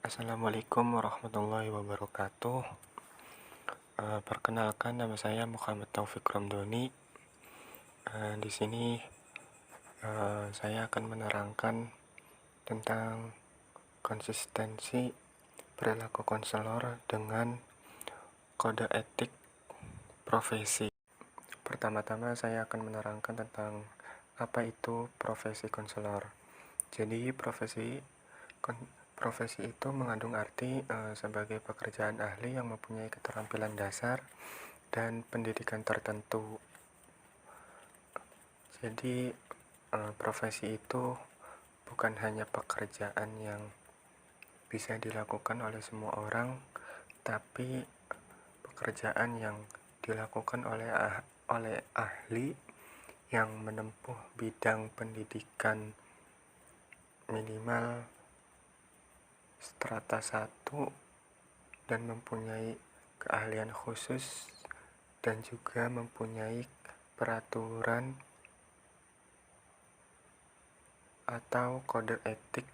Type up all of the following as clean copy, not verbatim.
Assalamualaikum warahmatullahi wabarakatuh. Perkenalkan, nama saya Muhammad Taufik Ramdhani. Di sini saya akan menerangkan tentang konsistensi perilaku konselor dengan kode etik profesi. Pertama-tama saya akan menerangkan tentang apa itu profesi konselor. Jadi profesi itu mengandung arti sebagai pekerjaan ahli yang mempunyai keterampilan dasar dan pendidikan tertentu. Jadi profesi itu bukan hanya pekerjaan yang bisa dilakukan oleh semua orang, tapi pekerjaan yang dilakukan oleh ahli yang menempuh bidang pendidikan minimal strata 1 dan mempunyai keahlian khusus dan juga mempunyai peraturan atau kode etik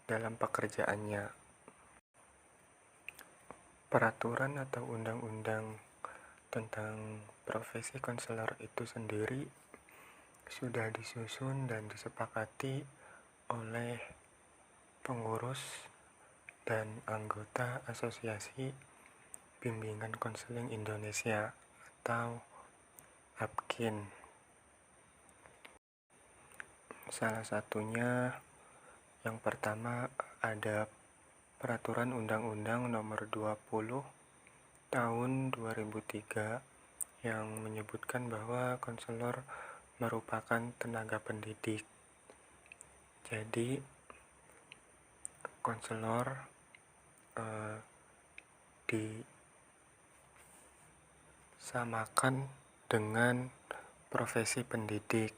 dalam pekerjaannya. Peraturan atau undang-undang tentang profesi konselor itu sendiri sudah disusun dan disepakati oleh pengurus dan anggota Asosiasi Bimbingan Konseling Indonesia atau ABKIN. Salah satunya yang pertama ada Peraturan Undang-Undang Nomor 20 Tahun 2003 yang menyebutkan bahwa konselor merupakan tenaga pendidik. Jadi konselor disamakan dengan profesi pendidik,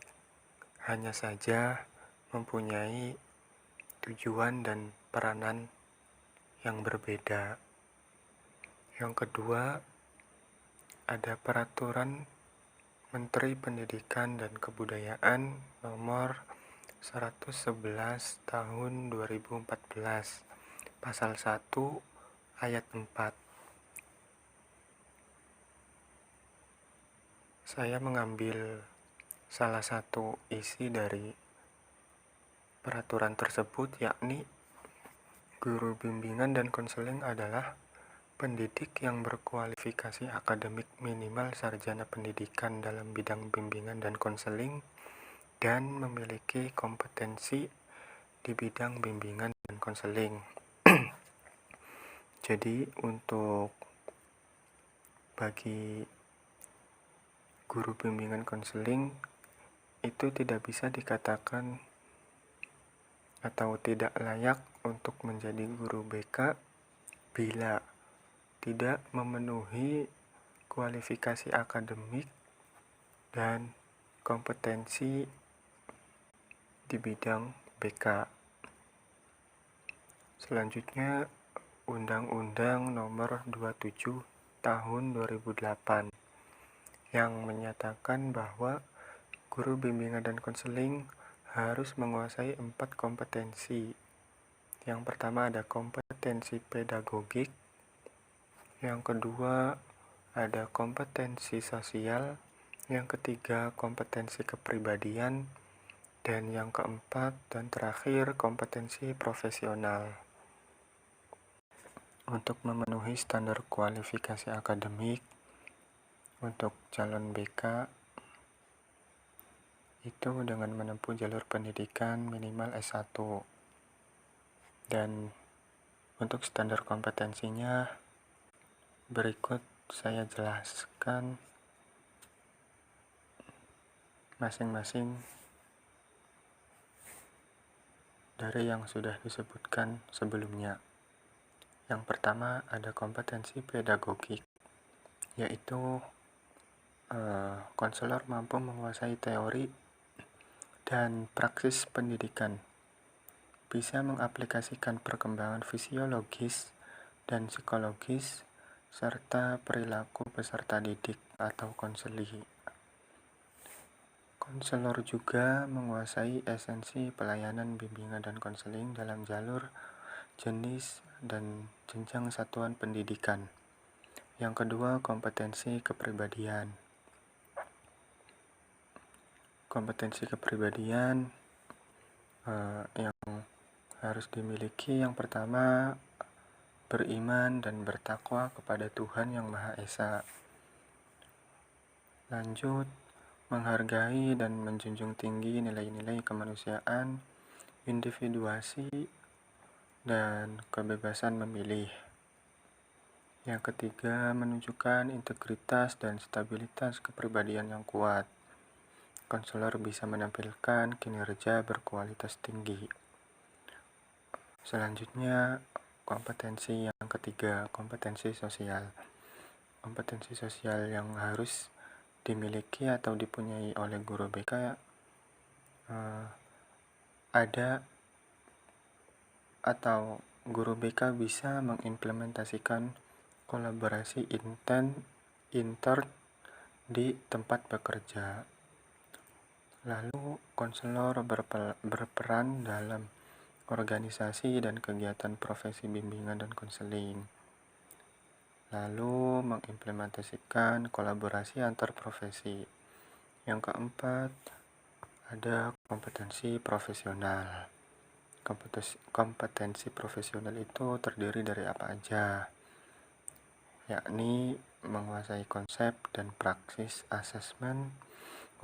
hanya saja mempunyai tujuan dan peranan yang berbeda. Yang kedua, ada Peraturan Menteri Pendidikan dan Kebudayaan Nomor 111 Tahun 2014, Pasal 1 Ayat 4. Saya mengambil salah satu isi dari peraturan tersebut, yakni guru bimbingan dan konseling adalah pendidik yang berkualifikasi akademik minimal sarjana pendidikan dalam bidang bimbingan dan konseling dan memiliki kompetensi di bidang bimbingan dan konseling. Jadi untuk bagi guru bimbingan konseling itu tidak bisa dikatakan atau tidak layak untuk menjadi guru BK bila tidak memenuhi kualifikasi akademik dan kompetensi di bidang BK. Selanjutnya, Undang-Undang Nomor 27 Tahun 2008 yang menyatakan bahwa guru bimbingan dan konseling harus menguasai 4 kompetensi. Yang pertama ada kompetensi pedagogik, yang kedua ada kompetensi sosial, yang ketiga kompetensi kepribadian, dan yang keempat dan terakhir kompetensi profesional. Untuk memenuhi standar kualifikasi akademik untuk calon BK itu dengan menempuh jalur pendidikan minimal S1. Dan untuk standar kompetensinya berikut saya jelaskan masing-masing dari yang sudah disebutkan sebelumnya. Yang pertama ada kompetensi pedagogik, yaitu konselor mampu menguasai teori dan praksis pendidikan, bisa mengaplikasikan perkembangan fisiologis dan psikologis serta perilaku peserta didik atau konseli. Konselor juga menguasai esensi pelayanan bimbingan dan konseling dalam jalur, jenis, dan jenjang satuan pendidikan. Yang kedua, kompetensi kepribadian. Kompetensi kepribadian yang harus dimiliki, yang pertama, beriman dan bertakwa kepada Tuhan Yang Maha Esa. Lanjut, menghargai dan menjunjung tinggi nilai-nilai kemanusiaan, individuasi, dan kebebasan memilih. Yang ketiga, menunjukkan integritas dan stabilitas kepribadian yang kuat. Konselor bisa menampilkan kinerja berkualitas tinggi. Selanjutnya, kompetensi yang ketiga, kompetensi sosial. Kompetensi sosial yang harus dimiliki atau dipunyai oleh guru BK ada atau guru BK bisa mengimplementasikan kolaborasi inter di tempat bekerja. Lalu, konselor berperan dalam organisasi dan kegiatan profesi bimbingan dan konseling. Lalu, mengimplementasikan kolaborasi antar profesi. Yang keempat, ada kompetensi profesional. Kompetensi profesional itu terdiri dari apa aja? Yakni menguasai konsep dan praksis asesmen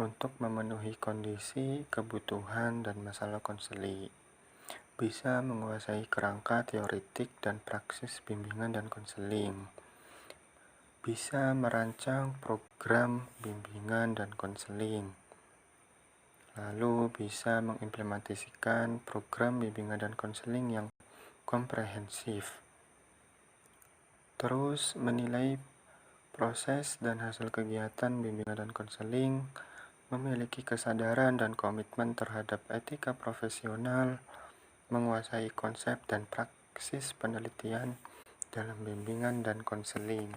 untuk memenuhi kondisi, kebutuhan, dan masalah konseling. Bisa menguasai kerangka teoretik dan praksis bimbingan dan konseling. Bisa merancang program bimbingan dan konseling. Lalu bisa mengimplementasikan program bimbingan dan konseling yang komprehensif. Terus menilai proses dan hasil kegiatan bimbingan dan konseling, memiliki kesadaran dan komitmen terhadap etika profesional, menguasai konsep dan praksis penelitian dalam bimbingan dan konseling.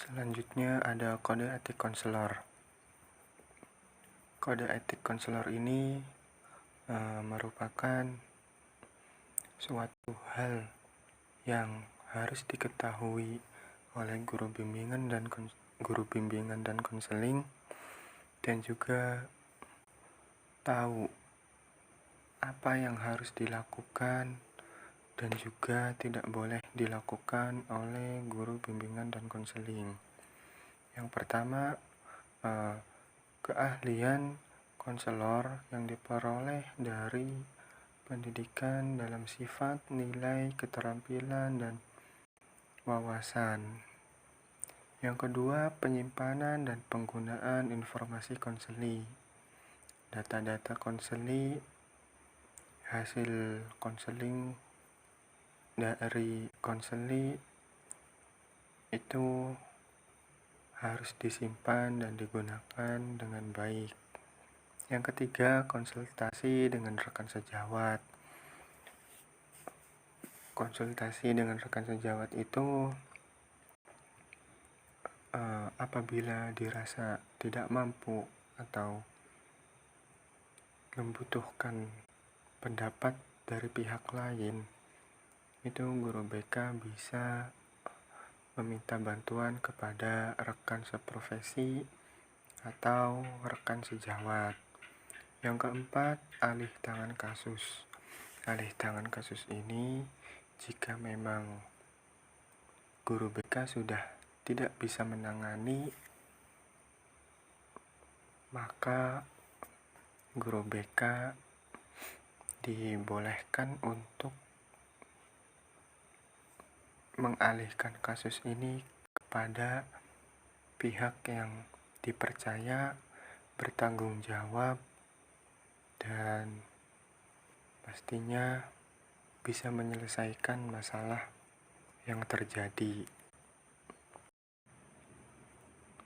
Selanjutnya ada kode etik konselor. Kode etik konselor ini merupakan suatu hal yang harus diketahui oleh guru bimbingan dan konseling, dan juga tahu apa yang harus dilakukan dan juga tidak boleh dilakukan oleh guru bimbingan dan konseling. Yang pertama, keahlian konselor yang diperoleh dari pendidikan dalam sifat, nilai, keterampilan, dan wawasan. Yang kedua, penyimpanan dan penggunaan informasi konseli. Data-data konseli, hasil konseling dari konseli itu harus disimpan dan digunakan dengan baik. Yang ketiga, konsultasi dengan rekan sejawat. Konsultasi dengan rekan sejawat itu apabila dirasa tidak mampu atau membutuhkan pendapat dari pihak lain, itu guru BK bisa meminta bantuan kepada rekan seprofesi atau rekan sejawat. Yang keempat, alih tangan kasus. Alih tangan kasus ini jika memang guru BK sudah tidak bisa menangani, maka guru BK dibolehkan untuk mengalihkan kasus ini kepada pihak yang dipercaya, bertanggung jawab, dan pastinya bisa menyelesaikan masalah yang terjadi.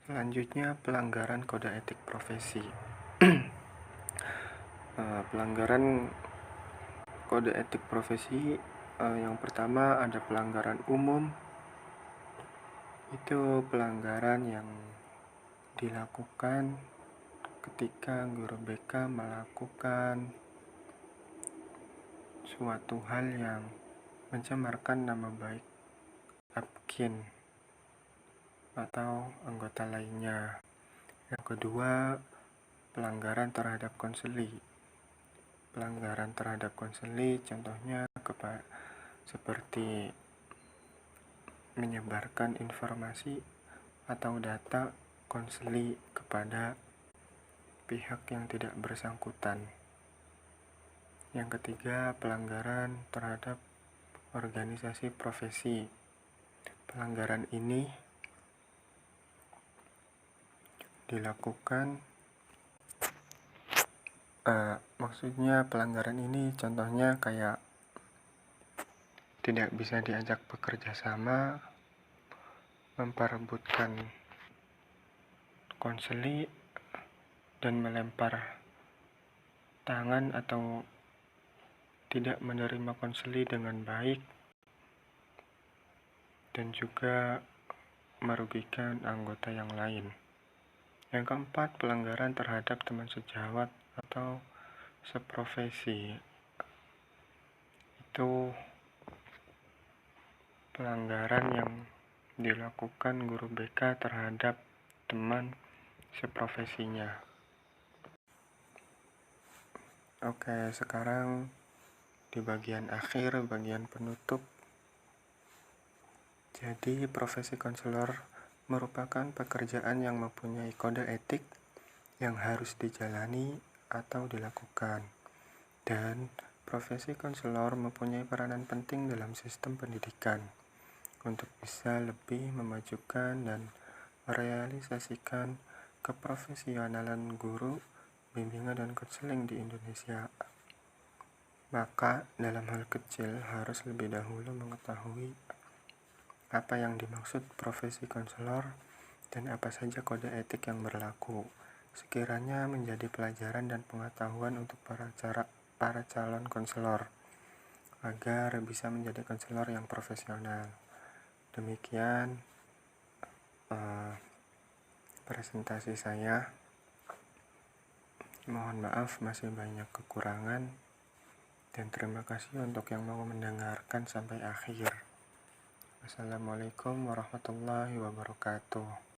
Selanjutnya, pelanggaran kode etik profesi. Pelanggaran kode etik profesi yang pertama ada pelanggaran umum. Itu pelanggaran yang dilakukan ketika guru BK melakukan suatu hal yang mencemarkan nama baik Apkin atau anggota lainnya. Yang kedua, pelanggaran terhadap konseli. Pelanggaran terhadap konseli contohnya seperti menyebarkan informasi atau data konseli kepada pihak yang tidak bersangkutan. Yang ketiga, pelanggaran terhadap organisasi profesi. Pelanggaran ini dilakukan maksudnya pelanggaran ini contohnya kayak tidak bisa diajak bekerja sama, memperebutkan konseli, dan melempar tangan atau tidak menerima konseli dengan baik, dan juga merugikan anggota yang lain. Yang keempat, pelanggaran terhadap teman sejawat atau seprofesi. Itu pelanggaran yang dilakukan guru BK terhadap teman seprofesinya. Oke, sekarang di bagian akhir, bagian penutup. Jadi, profesi konselor merupakan pekerjaan yang mempunyai kode etik yang harus dijalani atau dilakukan. Dan profesi konselor mempunyai peranan penting dalam sistem pendidikan untuk bisa lebih memajukan dan merealisasikan keprofesionalan guru, bimbingan dan konseling di Indonesia. Maka dalam hal kecil harus lebih dahulu mengetahui apa yang dimaksud profesi konselor dan apa saja kode etik yang berlaku, sekiranya menjadi pelajaran dan pengetahuan untuk para calon konselor agar bisa menjadi konselor yang profesional. Demikian presentasi saya. Mohon maaf masih banyak kekurangan, dan terima kasih untuk yang mau mendengarkan sampai akhir. Wassalamualaikum warahmatullahi wabarakatuh.